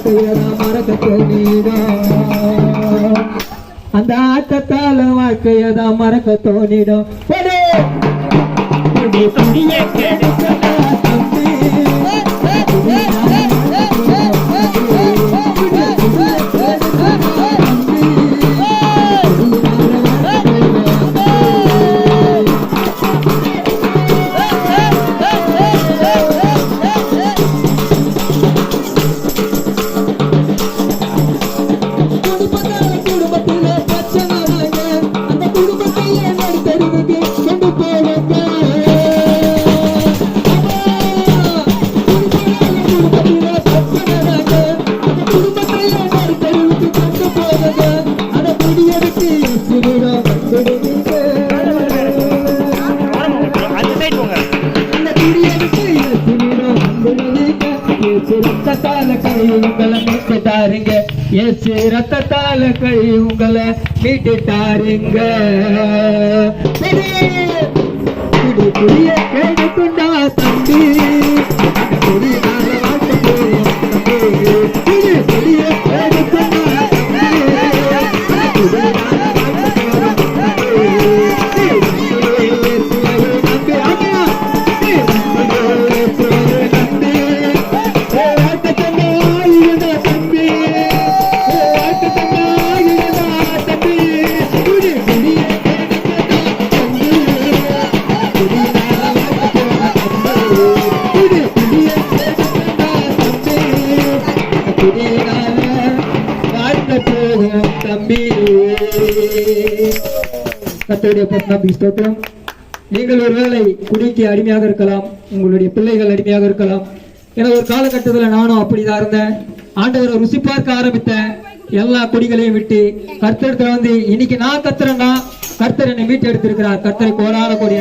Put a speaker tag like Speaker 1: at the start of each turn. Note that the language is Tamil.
Speaker 1: வாழ்க்கையதான் மறக்க தோணிடும், அந்த ஆட்டத்தால வாழ்க்கையதான் மறக்க தோணிடும். ரத்தத்தால கை உங்களை மீட்டுட்டாருங்க, ஏசு ரத்தத்தால கை உங்களை மீட்டுட்டாருங்க. குடிய கேட்டுக்கொண்டா தம்பி, குடியால வாழ்க்கை குடிய கேட்டுக்கொண்டா கர்த்தருடைய பரிசுத்த ஸ்தோத்திரம். நீங்கள் ஒருவேளை குடிக்கு அடிமையாக இருக்கலாம், உங்களுடைய பிள்ளைகள் அடிமையாக இருக்கலாம். எனக்கு ஒரு காலகட்டத்தில் நானும் அப்படிதான் இருந்தேன். ஆண்டவரை ருசி பார்க்க ஆரம்பித்தேன். எல்லா குடிகளையும் விட்டு கர்த்தர் வந்து இன்னைக்கு நான் கத்துறேன்னா கர்த்தர் என்னை மீட்டு எடுத்திருக்கிறார். கர்த்தரை கோடான கோடி